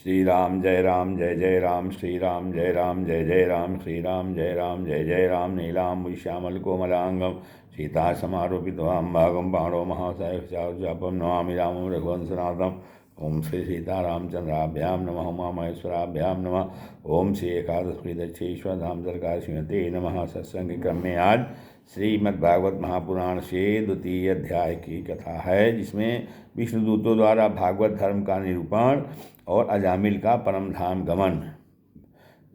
श्री राम जय जय राम, श्री राम जय जय राम, श्री राम जय जय राम। नीलाम श्यामल कोमलांगम सीता समारोपितां भागम बाणो महासायपम नमामि रामं रघुवंशनाथम। ओम श्री सीतारामचंद्राभ्याम नमः, उमा महेश्वराभ्याम नमः। ओम श्री एकादशपीदक्षेश्वर धाम सरकार श्रीमते नमः। सत्संग क्रम में आज श्रीमद्भागवत महापुराण से द्वितीय अध्याय की कथा है, जिसमें विष्णुदूतों द्वारा भागवत धर्म का निरूपण और अजामिल का परम धाम गमन,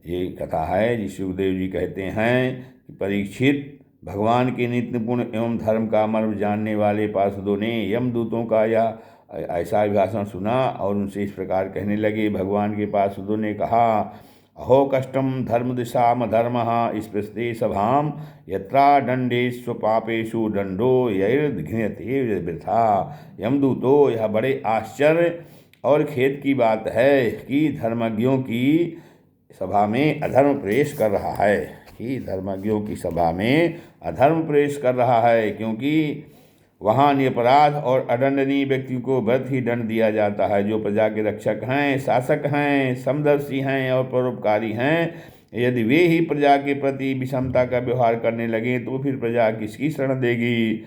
ये कथा है। जिस सुखदेव जी कहते हैं कि परीक्षित, भगवान के नित्य गुण एवं धर्म का मर्म जानने वाले पार्षदों ने यमदूतों का यह ऐसा भाषण सुना और उनसे इस प्रकार कहने लगे। भगवान के पार्षदों ने कहा, अहो कष्टम धर्म दिशाम धर्म स्पृशते सभाम यत्रा दंडेषु पापेषु दंडो यैर्घ्नियते वृथा। यमदूतो, यह बड़े आश्चर्य और खेद की बात है कि धर्मज्ञों की सभा में अधर्म प्रवेश कर रहा है, क्योंकि वहाँ निरपराध और अदंडनीय व्यक्ति को व्रत ही दंड दिया जाता है। जो प्रजा के रक्षक हैं, शासक हैं, समदर्शी हैं और परोपकारी हैं, यदि वे ही प्रजा के प्रति विषमता का व्यवहार करने लगे तो फिर प्रजा किसकी शरण देगी।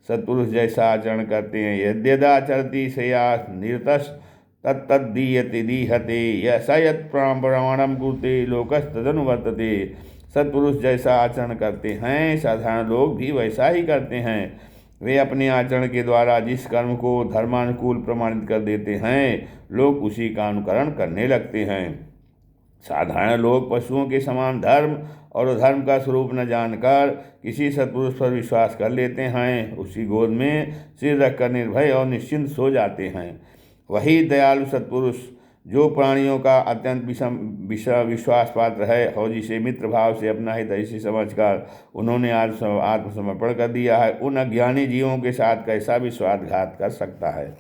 सत्पुरुष जैसा आचरण करते हैं, यद्यदाचरति सया निरतस् तत्तदीयते दीहते यत प्रमाणम कुरुते लोकस्तदनुवर्तते। सत्पुरुष जैसा आचरण करते हैं, साधारण लोग भी वैसा ही करते हैं। वे अपने आचरण के द्वारा जिस कर्म को धर्मानुकूल प्रमाणित कर देते हैं, लोग उसी का अनुकरण करने लगते हैं। साधारण लोग पशुओं के समान धर्म और धर्म का स्वरूप न जानकर किसी सत्पुरुष पर विश्वास कर लेते हैं, उसी गोद में सिर रखकर निर्भय और निश्चिंत सो जाते हैं। वही दयालु सत्पुरुष, जो प्राणियों का अत्यंत विश्वास पात्र है और जिसे मित्र भाव से अपना हित ऐसे समझकर उन्होंने आत्मसमर्पण कर दिया है, उन अज्ञानी जीवों के साथ कैसा विश्वासघात कर सकता है।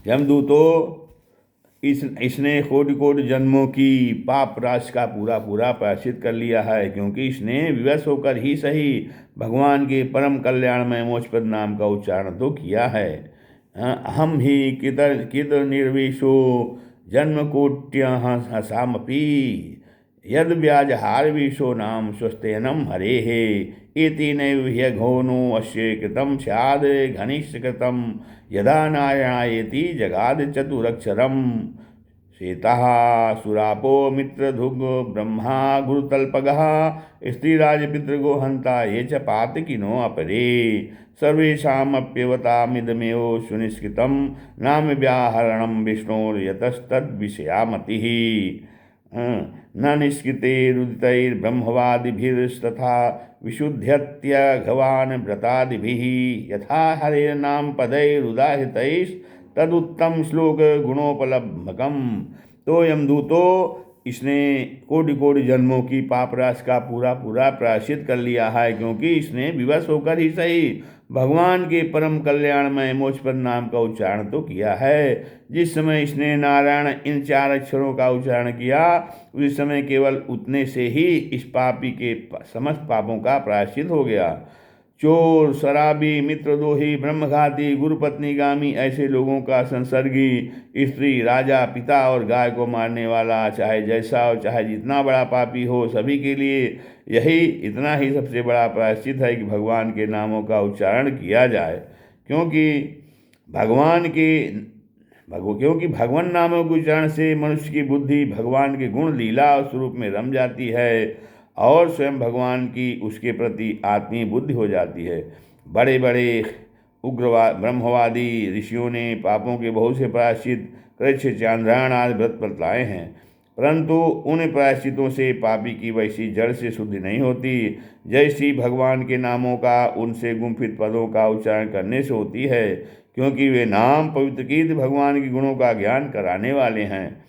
यमदूतों, इसने कोटि जन्मों की पाप राशि का पूरा प्रायश्चित कर लिया है, क्योंकि इसने विवश होकर ही सही भगवान के परम कल्याणमय मोक्षप्रद नाम का उच्चारण तो किया है। अहम ही कित निर्विशो जन्म कोट्यः हसामपि यद व्याजहार विशो नाम स्वस्थेनम हरेः इति नैव ह्यघोनो अस्य कृतं स्याद् घनिष्ठकृतं यदा नारायणेति जगाद चतुरक्षरम्। श्वेतः सुरापो मित्रधुग् ब्रह्मा गुरुतल्पगः स्त्रीराजपितृगो हन्ता ये च पातकिनो अपरे सर्वेषामप्यवतामिदमेव सुनिष्कृतं नाम व्याहरणं विष्णोर्यतस्तद्विषया मतिः। न निष्कृतैरुदितैर्ब्रह्मवादिभिस्तथा विशुद्ध्यत्यघवान् व्रतादिभिः यथा हरेर्नाम पदैरुदाहृतैस्तदुत्तम श्लोक गुणोपलब्धकम्। तो यमदूतों, इसने कोटि जन्मों की पाप राशि का पूरा प्रायश्चित कर लिया है, क्योंकि इसने विवश होकर ही सही भगवान के परम कल्याणमय मोक्षप्रद नाम का उच्चारण तो किया है। जिस समय इसने नारायण इन 4 अक्षरों का उच्चारण किया, उस समय केवल उतने से ही इस पापी के समस्त पापों का प्रायश्चित हो गया। चोर, शराबी, मित्रद्रोही, ब्रह्मघाती, गुरुपत्नीगामी ऐसे लोगों का संसर्गी, स्त्री, राजा, पिता और गाय को मारने वाला, चाहे जैसा और चाहे जितना बड़ा पापी हो, सभी के लिए इतना ही सबसे बड़ा प्रायश्चित है कि भगवान के नामों का उच्चारण किया जाए, क्योंकि भगवान नामों के उच्चारण से मनुष्य की बुद्धि भगवान के गुण, लीला और स्वरूप में रम जाती है और स्वयं भगवान की उसके प्रति आत्मीय बुद्धि हो जाती है। बड़े बड़े उग्रवाद ब्रह्मवादी ऋषियों ने पापों के बहुत से प्रायश्चित कृच्छ, चांद्रायण आदि व्रत बतलाए हैं, परंतु उन प्रायश्चितों से पापी की वैसी जड़ से शुद्धि नहीं होती जैसी भगवान के नामों का उनसे गुम्फित पदों का उच्चारण करने से होती है, क्योंकि वे नाम पवित्रकृत भगवान के गुणों का ज्ञान कराने वाले हैं।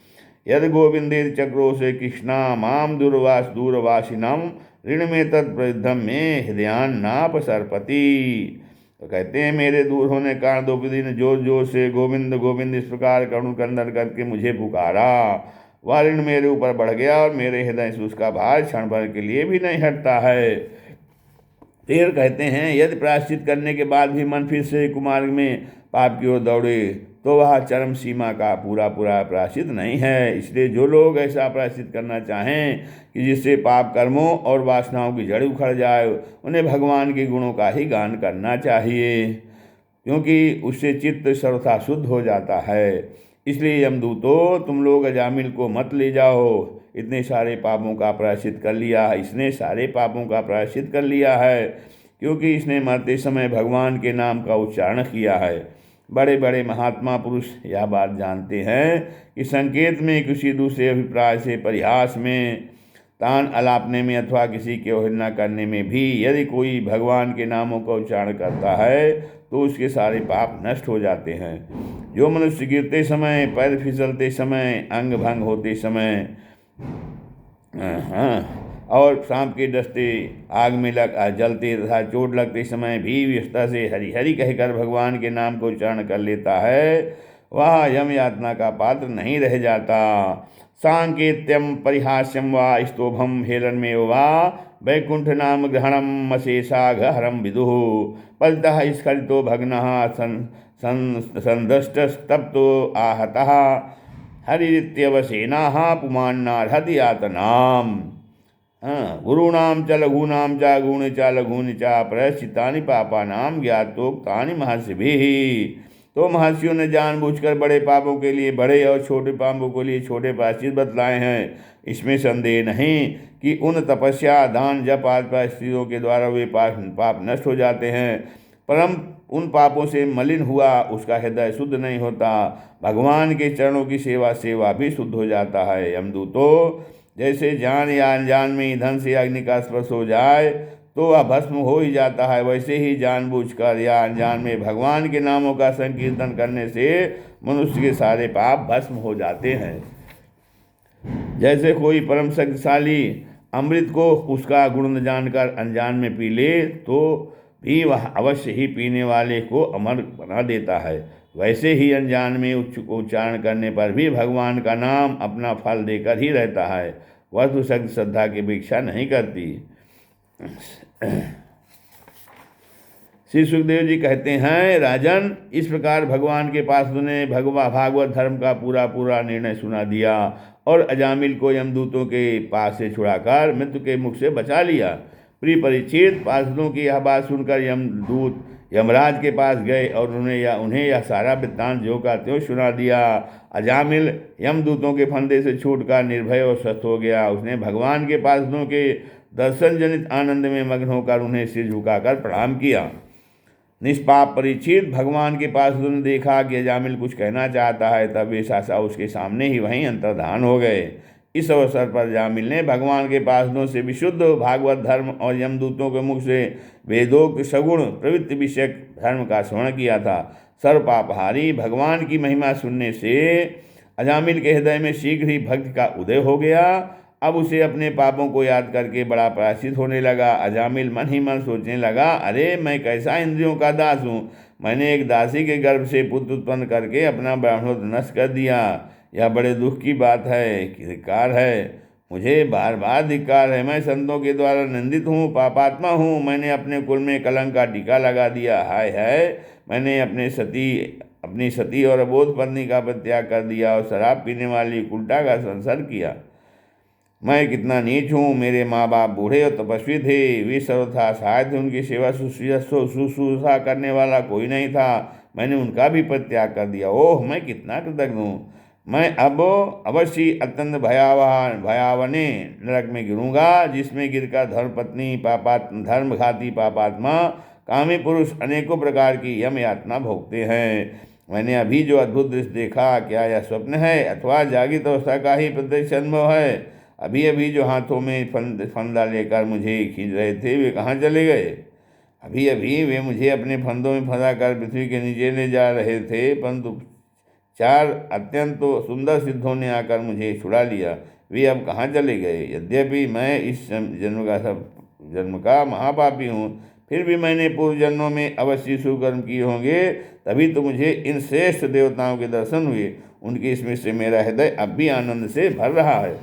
यद गोविंदे चक्रो से कृष्णा माम दूरवासिनम ऋण में तत्प्रद्धम में हृदयान्नाप सरपति। तो कहते हैं, मेरे दूर होने के कारण द्रौपदी ने जोर जोर से गोविंद इस प्रकार करुणकंदन करके मुझे पुकारा। वह ऋण मेरे ऊपर बढ़ गया और मेरे हृदय से उसका भार क्षण भर के लिए भी नहीं हटता है। फिर कहते हैं, यदि प्रायश्चित करने के बाद भी मन फिर से कुमार्ग में पाप की ओर दौड़े तो वह चरम सीमा का पूरा पूरा प्रायश्चित नहीं है। इसलिए जो लोग ऐसा प्रायश्चित करना चाहें कि जिससे पाप कर्मों और वासनाओं की जड़ उखड़ जाए, उन्हें भगवान के गुणों का ही गान करना चाहिए, क्योंकि उससे चित्त सर्वथा शुद्ध हो जाता है। इसलिए यमदूतों, तुम लोग अजामिल को मत ले जाओ। इतने सारे पापों का प्रायश्चित कर लिया, इसने सारे पापों का प्रायश्चित कर लिया है, क्योंकि इसने मरते समय भगवान के नाम का उच्चारण किया है। बड़े बड़े महात्मा पुरुष यह बात जानते हैं कि संकेत में, किसी दूसरे अभिप्राय से, परिहास में, तान अलापने में अथवा किसी की अवहेलना करने में भी यदि कोई भगवान के नामों का उच्चारण करता है तो उसके सारे पाप नष्ट हो जाते हैं। जो मनुष्य गिरते समय, पैर फिसलते समय, अंग भंग होते समय, और सांप के डसते, आग में जलते तथा चोट लगते समय भी व्यवस्था से हरि हरि कहकर भगवान के नाम को उच्चारण कर लेता है, वह यम यातना का पात्र नहीं रह जाता। सांकेत्यम परिहास्यम वा स्तोभम हेलनमेव वा वैकुंठ नाम ग्रहणम अशेषाघहरम विदुः पलतः स्खलितो भग्नः संदष्टस्तप्तो आहतः हरित्यवसेनाः पुमान्नार्हति यातनाम्। गुरूणां च लघूनां च गुण च लघूनि च प्रायश्चित्तानि पापानां ज्ञातोक्तानि महर्षिभिः। तो महर्षियों ने जानबूझकर बड़े पापों के लिए बड़े और छोटे पापों के लिए छोटे प्रायश्चित बतलाए हैं। इसमें संदेह नहीं कि उन तपस्या, दान, जप आदि स्त्रियों के द्वारा वे पाप नष्ट हो जाते हैं, परम उन पापों से मलिन हुआ उसका हृदय शुद्ध नहीं होता। भगवान के चरणों की सेवा भी शुद्ध हो जाता है। यमदूतों, जैसे जान या अनजान में ईंधन से अग्नि का स्पर्श हो जाए तो वह भस्म हो ही जाता है, वैसे ही जानबूझकर या अनजान में भगवान के नामों का संकीर्तन करने से मनुष्य के सारे पाप भस्म हो जाते हैं। जैसे कोई परम शक्तिशाली अमृत को उसका गुण न जानकर अनजान में पी ले तो भी वह अवश्य ही पीने वाले को अमर बना देता है, वैसे ही अनजान में उच्चारण करने पर भी भगवान का नाम अपना फल देकर ही रहता है। वह तो शक्ति श्रद्धा की अपेक्षा नहीं करती। श्री सुखदेव जी कहते हैं, राजन, इस प्रकार भगवान के पास उन्होंने भागवत धर्म का पूरा पूरा निर्णय सुना दिया और अजामिल को यमदूतों के पास से छुड़ाकर मृत्यु के मुख से बचा लिया। प्रिय परीक्षित, पार्षदों की यह बात सुनकर यमदूत यमराज के पास गए और उन्हें यह सारा वृत्तांत ज्यों का त्यों सुना दिया। अजामिल यमदूतों के फंदे से छूटकर निर्भय और स्वस्थ हो गया। उसने भगवान के पार्षदों के दर्शन जनित आनंद में मग्न होकर उन्हें सिर झुकाकर प्रणाम किया। निष्पाप परीक्षित, भगवान के पार्षदों ने देखा कि अजामिल कुछ कहना चाहता है, तब वे सहसा उसके सामने ही वहीं अंतर्धान हो गए। इस अवसर पर अजामिल ने भगवान के पार्षदों से विशुद्ध भागवत धर्म और यमदूतों के मुख से वेदोक्त सगुण प्रवृत्ति विषयक धर्म का श्रवण किया था। सर्वपापहारी भगवान की महिमा सुनने से अजामिल के हृदय में शीघ्र ही भक्ति का उदय हो गया। अब उसे अपने पापों को याद करके बड़ा प्रायश्चित होने लगा। अजामिल मन ही मन सोचने लगा, अरे मैं कैसा इंद्रियों का दास हूँ। मैंने एक दासी के गर्भ से पुत्र उत्पन्न करके अपना ब्राह्मणोत्व नष्ट कर दिया। यह बड़े दुख की बात है, धिक्कार है, मुझे बार बार धिक्कार है। मैं संतों के द्वारा निंदित हूँ, पापात्मा हूँ। मैंने अपने कुल में कलंक का टीका लगा दिया। हाय हाय, मैंने अपनी सती और अबोध पत्नी का परित्याग कर दिया और शराब पीने वाली उल्टा का संसर्ग किया। मैं कितना नीच हूँ। मेरे माँ बाप बूढ़े और तपस्वी थे, वे सर्वथा असहाय थे, उनकी सेवा शुश्रूषा करने वाला कोई नहीं था। मैंने उनका भी परित्याग कर दिया। ओह, मैं कितना कृतज्ञ हूँ। मैं अब अवश्य अत्यंत भयावने नरक में गिरूंगा, जिसमें गिरकर धर्मपत्नी धर्मघाती पापात्मा कामी पुरुष अनेकों प्रकार की यम यातना भोगते हैं। मैंने अभी जो अद्भुत दृश्य देखा, क्या यह स्वप्न है अथवा जागृत अवस्था का ही प्रत्यक्ष अनुभव है? अभी अभी जो हाथों में फंदा लेकर मुझे खींच रहे थे, वे कहाँ चले गए? अभी अभी वे मुझे अपने फंदों में फंसा कर पृथ्वी के नीचे ले जा रहे थे, परंतु चार अत्यंत सुंदर सिद्धों ने आकर मुझे छुड़ा लिया। वे अब कहाँ चले गए? यद्यपि मैं इस जन्म का महापापी हूँ, फिर भी मैंने पूर्व जन्मों में अवश्य सुकर्म किए होंगे, तभी तो मुझे इन श्रेष्ठ देवताओं के दर्शन हुए। उनकी स्मृति से मेरा हृदय अब भी आनंद से भर रहा है।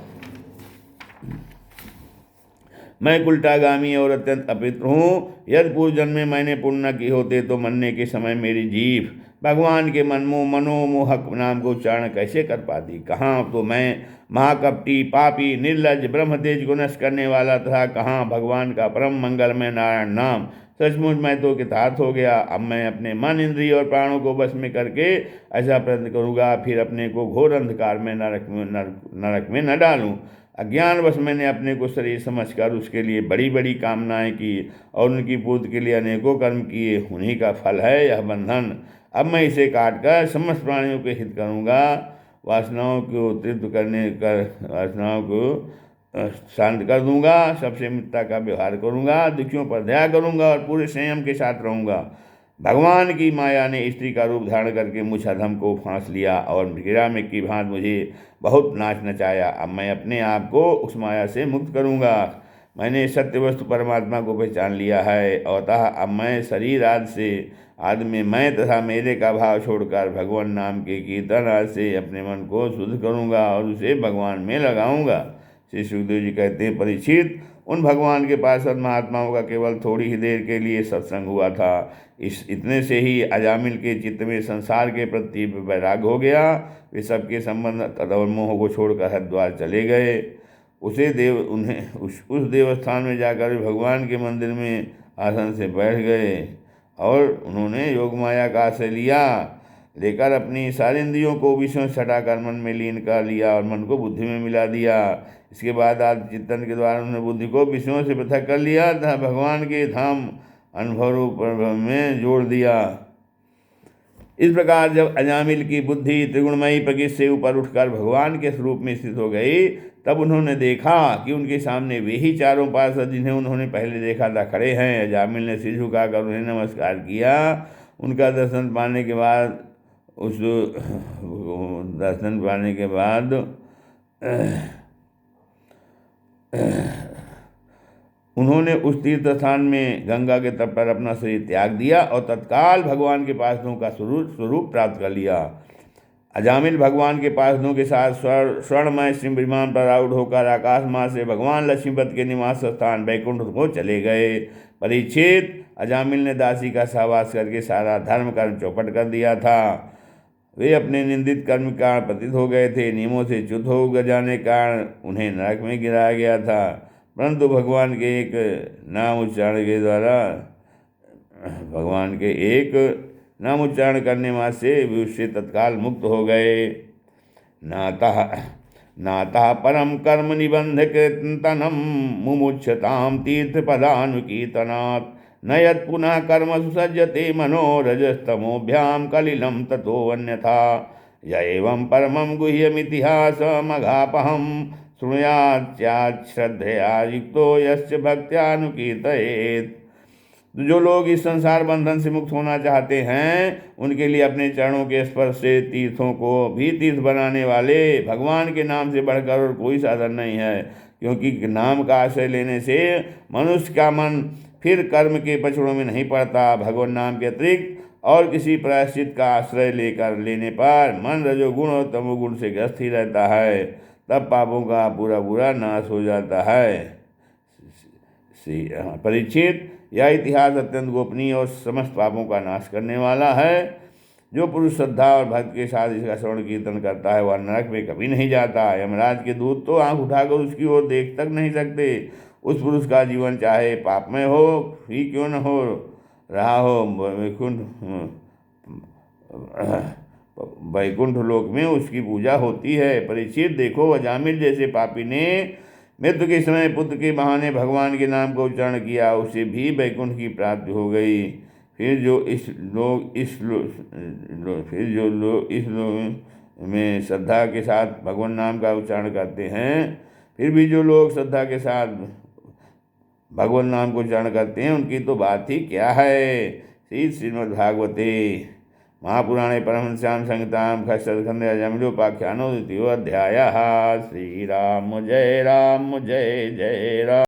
मैं कुलटागामी और अत्यंत अपित्र हूँ। यदि पूर्व जन्म में मैंने पुण्य की होते तो मरने के समय मेरी जीभ भगवान के मनोमोहक नाम को उच्चारण कैसे कर पाती। कहाँ तो मैं महाकपटी, पापी, निर्लज, ब्रह्म तेज को नष्ट करने वाला था, कहाँ भगवान का परम मंगलमय नारायण नाम। सचमुच मैं तो कृतार्थ हो गया। अब मैं अपने मन, इंद्रिय और प्राणों को बस में करके ऐसा प्रयत्न करूँगा, फिर अपने को घोर अंधकार में नरक में न डालूँ। अज्ञानवश मैंने अपने को शरीर समझकर उसके लिए बड़ी बड़ी कामनाएं की और उनकी पूर्ति के लिए अनेकों कर्म किए। उन्हीं का फल है यह बंधन। अब मैं इसे काटकर समस्त प्राणियों के हित करूँगा, वासनाओं को वासनाओं को शांत कर दूंगा, सबसे मित्रता का व्यवहार करूंगा, दुखियों पर दया करूंगा और पूरे संयम के साथ रहूंगा। भगवान की माया ने स्त्री का रूप धारण करके मुझ अधम को फांस लिया और गिरामिक की भांति मुझे बहुत नाच नचाया। अब मैं अपने आप को उस माया से मुक्त करूंगा। मैंने सत्य वस्तु परमात्मा को पहचान लिया है और अतः अब मैं शरीर आदि में मैं तथा मेरे का भाव छोड़कर भगवान नाम के कीर्तन आदि से अपने मन को शुद्ध करूंगा और उसे भगवान में लगाऊंगा। श्री सुखदेव जी कहते हैं, परीक्षित, उन भगवान के पार्षद महात्माओं का केवल थोड़ी ही देर के लिए सत्संग हुआ था। इतने से ही अजामिल के चित्त में संसार के प्रति वैराग्य हो गया। वे सबके संबंध और मोह को छोड़कर हरिद्वार चले गए। उस देवस्थान में जाकर वे भगवान के मंदिर में आसन से बैठ गए और उन्होंने योग माया का आश्रय लेकर अपनी सारी इंद्रियों को विषयों से हटाकर मन में लीन कर लिया और मन को बुद्धि में मिला दिया। इसके बाद चिंतन के द्वारा उन्होंने बुद्धि को विषयों से पृथक कर लिया तथा भगवान के धाम अनुभव रूप में जोड़ दिया। इस प्रकार जब अजामिल की बुद्धि त्रिगुणमयी प्रकृति से ऊपर उठकर भगवान के स्वरूप में स्थित हो गई, तब उन्होंने देखा कि उनके सामने वे ही चारों पार्षद जिन्हें उन्होंने पहले देखा था खड़े हैं। अजामिल ने सिर झुकाकर उन्हें नमस्कार किया। उनका दर्शन पाने के बाद उन्होंने उस तीर्थ स्थान में गंगा के तट पर अपना शरीर त्याग दिया और तत्काल भगवान के पार्षदों का स्वरूप प्राप्त कर लिया। अजामिल भगवान के पार्षदों के साथ स्वर्णमय सिंह विमान पर आरूढ़ होकर आकाश मार्ग से भगवान लक्ष्मीपति के निवास स्थान बैकुंठ को चले गए। परीक्षित, अजामिल ने दासी का सहवास करके सारा धर्म कर्म चौपट कर दिया था। वे अपने निंदित कर्म के कारण पतित हो गए थे। नियमों से च्युत हो जाने के कारण उन्हें नरक में गिराया गया था, परंतु भगवान के एक नाम उच्चारण करने मात्र से वे उससे तत्काल मुक्त हो गए। नातः परम कर्म निबंध कीर्तनम मुमुक्षताम तीर्थ पदानुकीर्तनात् न यत् पुनः कर्म सुसज्जते मनो रजस्तमोभ्याम कलिलम ततो अन्यथा य एवं परमं गुह्यमितिहासमघापहं शृणुयात् श्रद्धया युक्तो यस्य भक्त्यानुकीर्तयेत्। जो लोग इस संसार बंधन से मुक्त होना चाहते हैं, उनके लिए अपने चरणों के स्पर्श से तीर्थों को भी तीर्थ बनाने वाले भगवान के नाम से बढ़कर और कोई साधन नहीं है, क्योंकि नाम का आश्रय लेने से मनुष्य का मन फिर कर्म के पछड़ों में नहीं पड़ता। भगवान नाम के अतिरिक्त और किसी प्रायश्चित का आश्रय लेने पर मन रजोगुण और तमोगुण से ग्रस्त ही रहता है, तब पापों का पूरा नाश हो जाता है। परीक्षित, यह इतिहास अत्यंत गोपनीय और समस्त पापों का नाश करने वाला है। जो पुरुष श्रद्धा और भक्ति के साथ इसका श्रवण कीर्तन करता है, वह नरक में कभी नहीं जाता। यमराज के दूत तो आंख उठाकर उसकी ओर देख तक नहीं सकते। उस पुरुष का जीवन चाहे पापमय हो ही क्यों न हो रहा हो, वैकुंठ लोक में उसकी पूजा होती है। परीक्षित, देखो, अजामिल जैसे पापी ने मृत्यु के समय पुत्र के बहाने भगवान के नाम को उच्चारण किया, उसे भी वैकुंठ की प्राप्ति हो गई। फिर जो लोग में श्रद्धा के साथ भगवान नाम का उच्चारण करते हैं, भगवान नाम को उच्चारण करते हैं, उनकी तो बात ही क्या है। श्रीमद्भागवते महापुराणे परमहंस्यां संहितां खण्डे अजामिलोपाख्यानो 2. अध्यायः। श्रीराम जय राम जय जय राम।